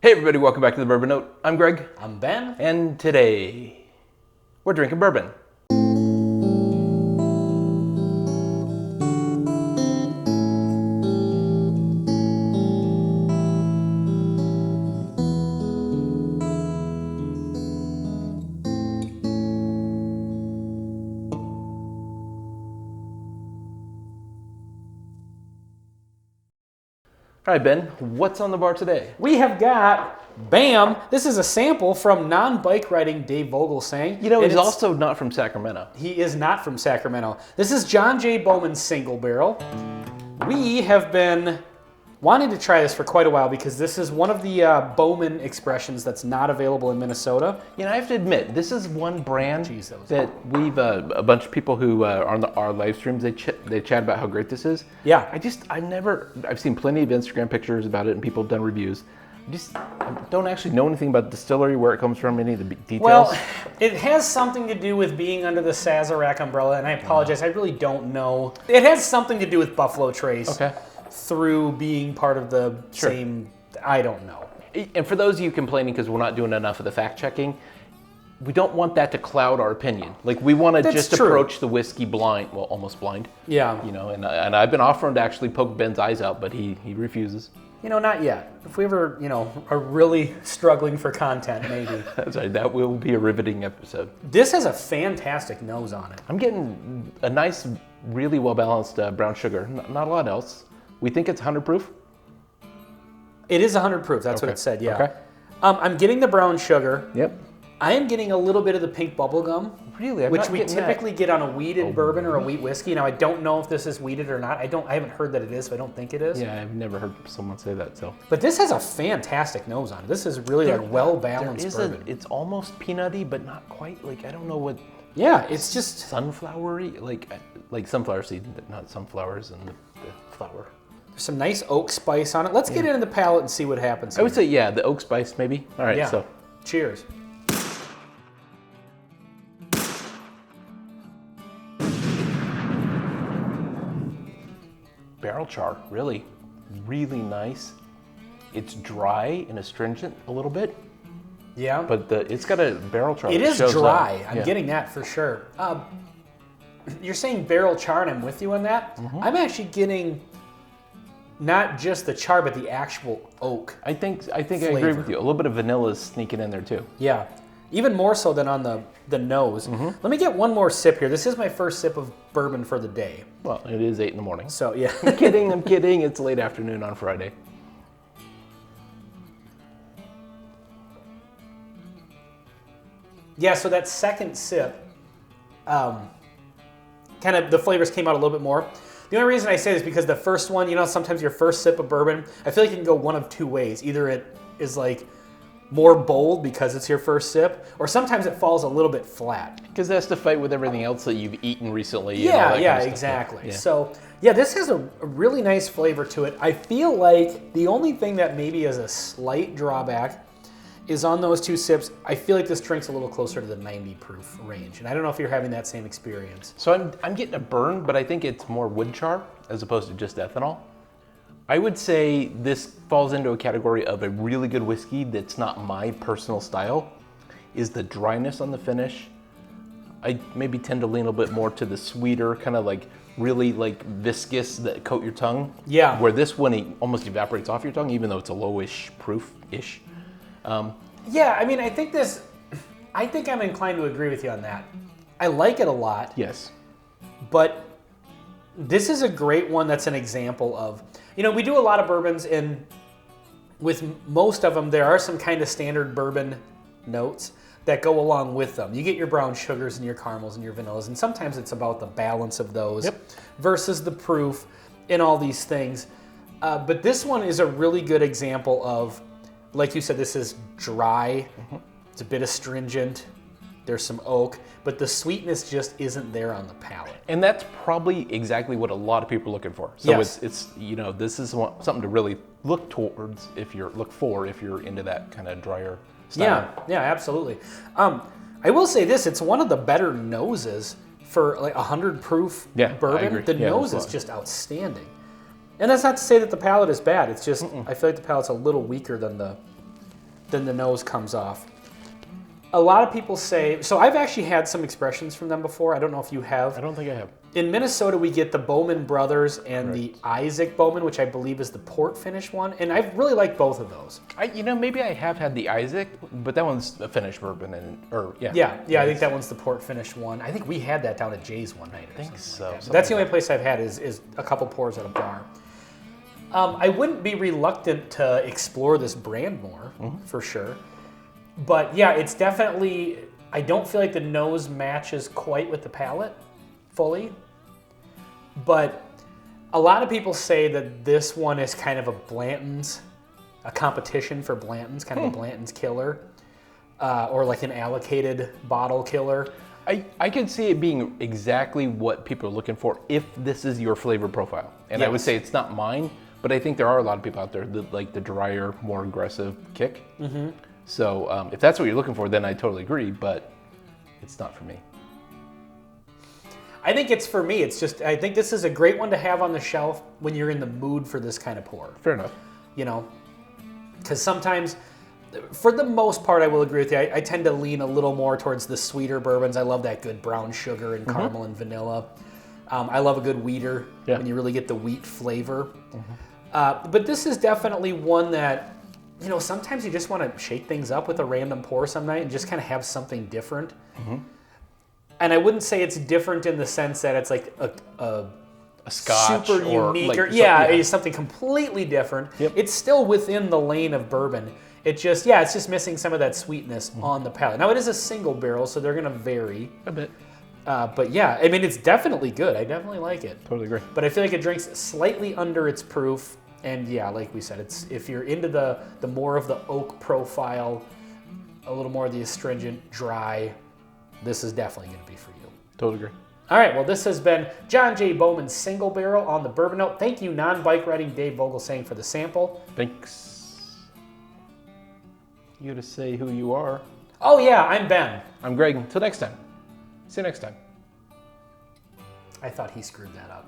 Hey everybody, welcome back to the Bourbon Note. I'm Greg. I'm Ben. And today, we're drinking bourbon. All right, Ben, what's on the bar today? We have got Bam. This is a sample from non-bike riding Dave Vogelsang. You know, he's also not from Sacramento. He is not from Sacramento. This is John J. Bowman's single barrel. We have been wanting to try this for quite a while because this is one of the Bowman expressions that's not available in Minnesota. You know, I have to admit, this is one brand Jeez, that we've, a bunch of people who are on our live streams, they chat about how great this is. Yeah. I've seen plenty of Instagram pictures about it and people have done reviews. I don't actually know anything about the distillery, where it comes from, any of the details. Well, it has something to do with being under the Sazerac umbrella, and I apologize, I really don't know. It has something to do with Buffalo Trace. Okay. Through being part of the same, I don't know. And for those of you complaining because we're not doing enough of the fact checking, we don't want that to cloud our opinion. Like, we want to just approach the whiskey blind, well, almost blind. Yeah. You know, and I've been offering to actually poke Ben's eyes out, but he refuses. You know, not yet. If we ever, are really struggling for content, maybe. That's right, that will be a riveting episode. This has a fantastic nose on it. I'm getting a nice, really well-balanced brown sugar. Not a lot else. We think it's 100 proof? It is 100 proof, that's what it said, yeah. Okay. I'm getting the brown sugar. Yep. I am getting a little bit of the pink bubble gum. Really? Which we typically get on a wheated bourbon or a wheat whiskey. Now, I don't know if this is wheated or not. I haven't heard that it is, so I don't think it is. Yeah, I've never heard someone say that, so. But this has a fantastic nose on it. This is really a well-balanced bourbon. It's almost peanutty, but not quite. Like, I don't know what. Yeah, it's just sunflowery, like sunflower seed, not sunflowers and the flower. There's some nice oak spice on it. Let's get into the palate and see what happens here. I would say, yeah, the oak spice maybe. All right, so. Cheers. Barrel char, really nice. It's dry and astringent a little bit. Yeah. But it's got a barrel char. It is dry. I'm getting that for sure. You're saying barrel char, and I'm with you on that. Mm-hmm. I'm actually getting not just the char, but the actual oak. I think I agree with you. A little bit of vanilla is sneaking in there too. Yeah. Even more so than on the nose. Mm-hmm. Let me get one more sip here. This is my first sip of bourbon for the day. Well, it is 8 in the morning. So, yeah. I'm kidding. It's late afternoon on Friday. Yeah, so that second sip, kind of the flavors came out a little bit more. The only reason I say this is because the first one, sometimes your first sip of bourbon, I feel like it can go one of two ways. Either it is like more bold because it's your first sip, or sometimes it falls a little bit flat. Because that's to fight with everything else that you've eaten recently. Yeah, exactly. Yeah. So, yeah, this has a really nice flavor to it. I feel like the only thing that maybe is a slight drawback is on those two sips, I feel like this drink's a little closer to the 90 proof range. And I don't know if you're having that same experience. So I'm getting a burn, but I think it's more wood char as opposed to just ethanol. I would say this falls into a category of a really good whiskey that's not my personal style, is the dryness on the finish. I maybe tend to lean a little bit more to the sweeter, kind of like really like viscous that coat your tongue. Yeah. Where this one almost evaporates off your tongue, even though it's a lowish proof-ish. Yeah, I mean, I think I'm inclined to agree with you on that. I like it a lot. Yes. But this is a great one that's an example of, we do a lot of bourbons, and with most of them, there are some kind of standard bourbon notes that go along with them. You get your brown sugars and your caramels and your vanillas, and sometimes it's about the balance of those versus the proof and all these things. But this one is a really good example of, like you said, this is dry. Mm-hmm. It's a bit astringent. There's some oak, but the sweetness just isn't there on the palate. And that's probably exactly what a lot of people are looking for. So it's this is something to really look towards if you're into that kind of drier style. Yeah, absolutely. I will say this, it's one of the better noses for like 100 proof bourbon. I agree. The nose is just outstanding. And that's not to say that the palate is bad. It's just, I feel like the palate's a little weaker than the then the nose comes off. A lot of people say, so I've actually had some expressions from them before. I don't know if you have. I don't think I have. In Minnesota, we get the Bowman brothers and the Isaac Bowman, which I believe is the port finish one, and I really like both of those. Maybe I have had the Isaac, but that one's a finished bourbon, Yeah, I think that one's the port finish one. I think we had that down at Jay's one night. I think so. Like that. That's the only place I've had is a couple pours at a bar. I wouldn't be reluctant to explore this brand more, for sure. But yeah, it's definitely, I don't feel like the nose matches quite with the palate fully. But a lot of people say that this one is kind of a Blanton's, a competition for Blanton's, kind of a Blanton's killer, or like an allocated bottle killer. I could see it being exactly what people are looking for if this is your flavor profile. And I would say it's not mine, but I think there are a lot of people out there that like the drier, more aggressive kick. So if that's what you're looking for, then I totally agree, but it's not for me. I think it's for me. It's just, I think this is a great one to have on the shelf when you're in the mood for this kind of pour. Fair enough. You know, because sometimes, for the most part, I will agree with you. I tend to lean a little more towards the sweeter bourbons. I love that good brown sugar and caramel and vanilla. I love a good wheater when you really get the wheat flavor. But this is definitely one that, you know, sometimes you just want to shake things up with a random pour some night and just kind of have something different. And I wouldn't say it's different in the sense that it's like a Scotch super or unique, like or it's something completely different. It's still within the lane of bourbon. It just, it's just missing some of that sweetness on the palate. Now it is a single barrel, so they're going to vary a bit. But yeah, I mean, it's definitely good. I definitely like it. Totally agree. But I feel like it drinks slightly under its proof. And yeah, like we said, it's if you're into the more of the oak profile, a little more of the astringent, dry, this is definitely going to be for you. Totally agree. All right, well, this has been John J. Bowman's Single Barrel on the Bourbon Note. Thank you, non-bike riding Dave Vogelsang, for the sample. Thanks. You gotta say who you are. Oh yeah, I'm Ben. I'm Greg. Until next time. See you next time. I thought he screwed that up.